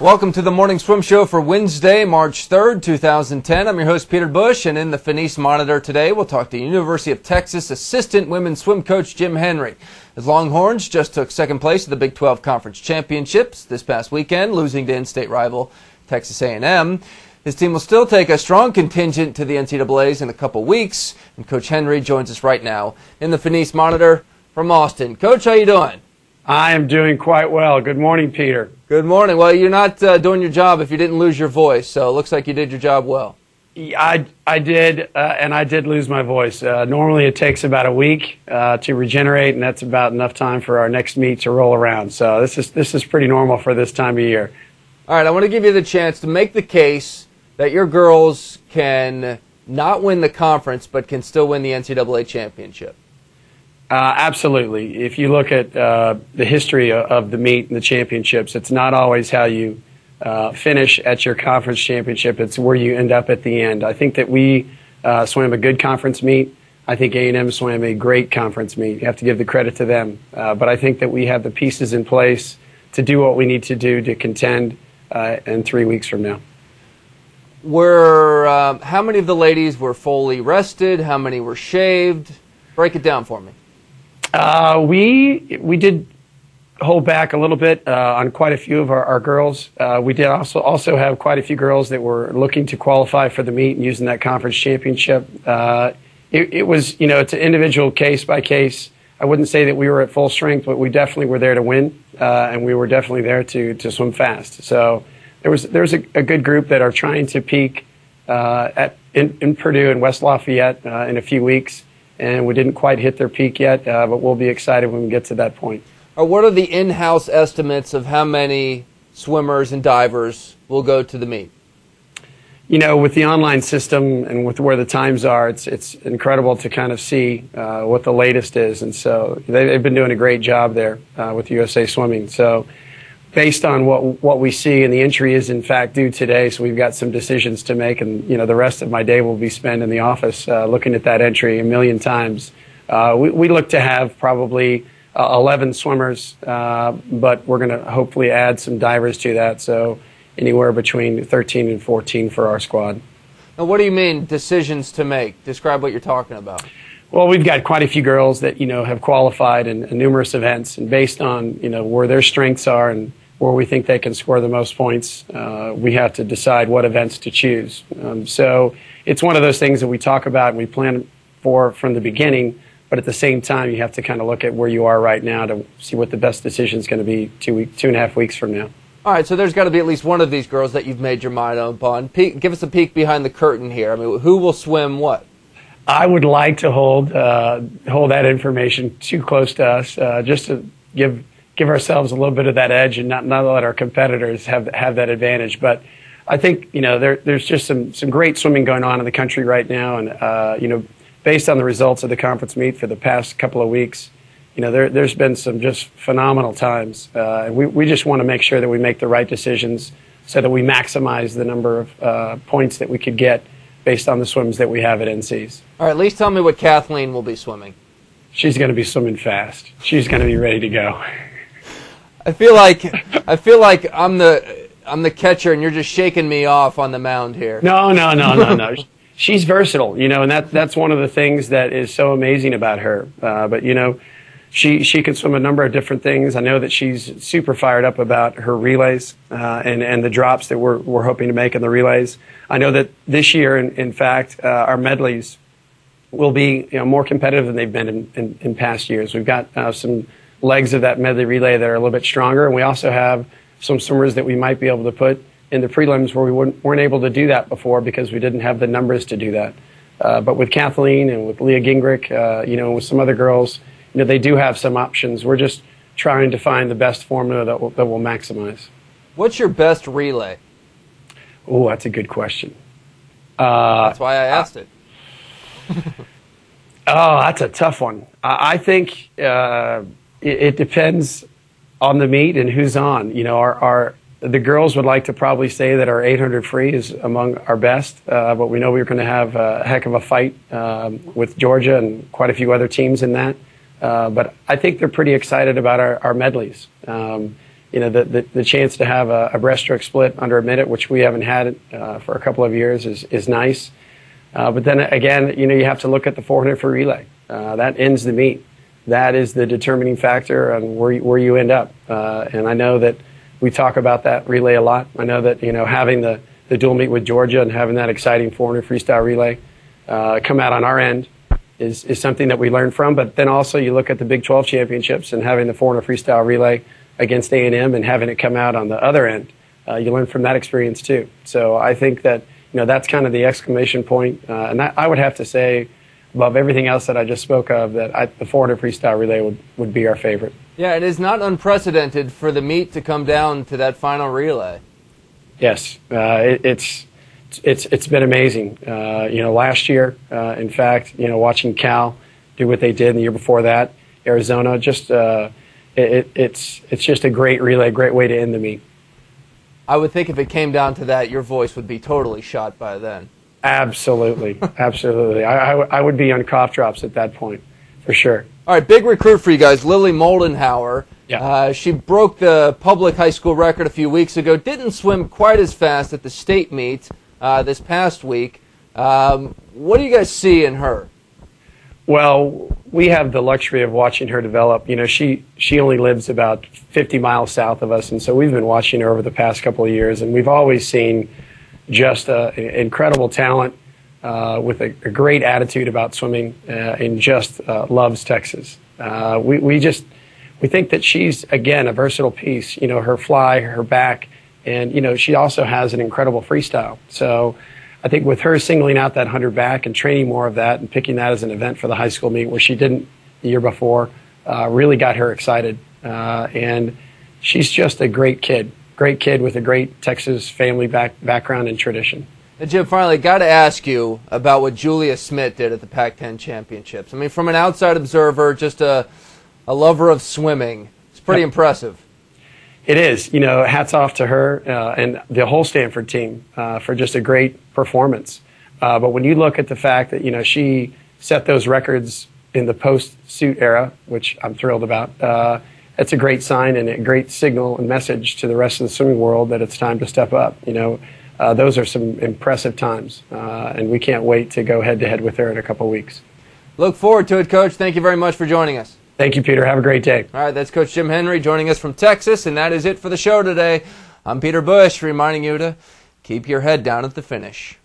Welcome to the Morning Swim Show for Wednesday, March 3rd, 2010. I'm your host, Peter Busch, and in the Finis Monitor today, we'll talk to University of Texas assistant women's swim coach Jim Henry. His Longhorns just took second place at the Big 12 Conference Championships this past weekend, losing to in-state rival Texas A&M. His team will still take a strong contingent to the NCAAs in a couple weeks, and Coach Henry joins us right now in the Finis Monitor from Austin. Coach, how you doing? I am doing quite well. Good morning, Peter. Good morning. Well, you're not doing your job if you didn't lose your voice, so it looks like you did your job well. I did, and I did lose my voice. Normally it takes about a week to regenerate, and that's about enough time for our next meet to roll around. So this is pretty normal for this time of year. All right, I want to give you the chance to make the case that your girls can not win the conference but can still win the NCAA championship. Absolutely. If you look at the history of the meet and the championships, it's not always how you finish at your conference championship. It's where you end up at the end. I think that we swam a good conference meet. I think A&M swam a great conference meet. You have to give the credit to them. But I think that we have the pieces in place to do what we need to do to contend in 3 weeks from now. How many of the ladies were fully rested? How many were shaved? Break it down for me. We did hold back a little bit on quite a few of our girls. We did also have quite a few girls that were looking to qualify for the meet and using that conference championship. It was, it's an individual case by case. I wouldn't say that we were at full strength, but we definitely were there to win, and we were definitely there to swim fast. So there's a good group that are trying to peak in Purdue and West Lafayette in a few weeks. And we didn't quite hit their peak yet, but we'll be excited when we get to that point. What are the in-house estimates of how many swimmers and divers will go to the meet? With the online system and with where the times are, it's incredible to kind of see what the latest is. And so they've been doing a great job there with USA Swimming. So based on what we see, and the entry is in fact due today, so we've got some decisions to make, and the rest of my day will be spent in the office looking at that entry a million times. We look to have probably 11 swimmers, but we're going to hopefully add some divers to that, so anywhere between 13 and 14 for our squad. Now, what do you mean decisions to make? Describe what you're talking about. Well, we've got quite a few girls that have qualified in numerous events, and based on where their strengths are and where we think they can score the most points, we have to decide what events to choose. So it's one of those things that we talk about and we plan for from the beginning, but at the same time, you have to kind of look at where you are right now to see what the best decision is going to be 2.5 weeks from now. All right, so there's got to be at least one of these girls that you've made your mind up on. Give us a peek behind the curtain here. I mean, who will swim what? I would like to hold that information too close to us, just to give ourselves a little bit of that edge and not let our competitors have that advantage. But I think there's just some great swimming going on in the country right now, and based on the results of the conference meet for the past couple of weeks, there's been some just phenomenal times, and we just want to make sure that we make the right decisions so that we maximize the number of points that we could get based on the swims that we have at NCs. All right, at least tell me what Kathleen will be swimming. She's going to be swimming fast. She's going to be ready to go. I feel like I'm the catcher, and you're just shaking me off on the mound here. No. She's versatile, and that's one of the things that is so amazing about her. But she can swim a number of different things. I know that she's super fired up about her relays and the drops that we're hoping to make in the relays. I know that this year, in fact, our medleys will be more competitive than they've been in past years. We've got some legs of that medley relay that are a little bit stronger, and we also have some swimmers that we might be able to put in the prelims where we weren't able to do that before because we didn't have the numbers to do that. But with Kathleen and with Leah Gingrich, with some other girls, they do have some options. We're just trying to find the best formula that will maximize. What's your best relay? Oh, that's a good question. That's why I asked it. Oh, that's a tough one. I think it depends on the meet and who's on. The girls would like to probably say that our 800 free is among our best, but we know we're going to have a heck of a fight with Georgia and quite a few other teams in that. But I think they're pretty excited about our medleys. the chance to have a breaststroke split under a minute, which we haven't had for a couple of years, is nice. But then again, you have to look at the 400 free relay. That ends the meet. That is the determining factor on where you end up. And I know that we talk about that relay a lot. I know that having the dual meet with Georgia and having that exciting 400 freestyle relay come out on our end is something that we learned from. But then also you look at the Big 12 championships and having the 400 freestyle relay against A&M and having it come out on the other end. You learn from that experience too. So I think that that's kind of the exclamation point. And that, I would have to say, above everything else that I just spoke of, that the 400 freestyle relay would be our favorite. Yeah, it is not unprecedented for the meet to come down to that final relay. Yes, it's been amazing. Last year, in fact, watching Cal do what they did, and the year before that, Arizona, just it's just a great relay, great way to end the meet. I would think if it came down to that, your voice would be totally shot by then. Absolutely, absolutely. I would be on cough drops at that point, for sure. All right, big recruit for you guys, Lily Moldenhauer. Yeah. She broke the public high school record a few weeks ago. Didn't swim quite as fast at the state meet this past week. What do you guys see in her? Well, we have the luxury of watching her develop. She only lives about 50 miles south of us, and so we've been watching her over the past couple of years, and we've always seen just incredible talent with a great attitude about swimming and just loves Texas. We think that she's, again, a versatile piece. Her fly, her back, and, she also has an incredible freestyle. So I think with her singling out that 100 back and training more of that and picking that as an event for the high school meet where she didn't the year before, really got her excited. And she's just a great kid with a great Texas family background and tradition. And Jim, finally, got to ask you about what Julia Smith did at the Pac-10 Championships. I mean, from an outside observer, just a lover of swimming, it's pretty impressive. It is. Hats off to her and the whole Stanford team for just a great performance. But when you look at the fact that, she set those records in the post-suit era, which I'm thrilled about, it's a great sign and a great signal and message to the rest of the swimming world that it's time to step up. Those are some impressive times, and we can't wait to go head-to-head with her in a couple weeks. Look forward to it, Coach. Thank you very much for joining us. Thank you, Peter. Have a great day. All right, that's Coach Jim Henry joining us from Texas, and that is it for the show today. I'm Peter Busch, reminding you to keep your head down at the finish.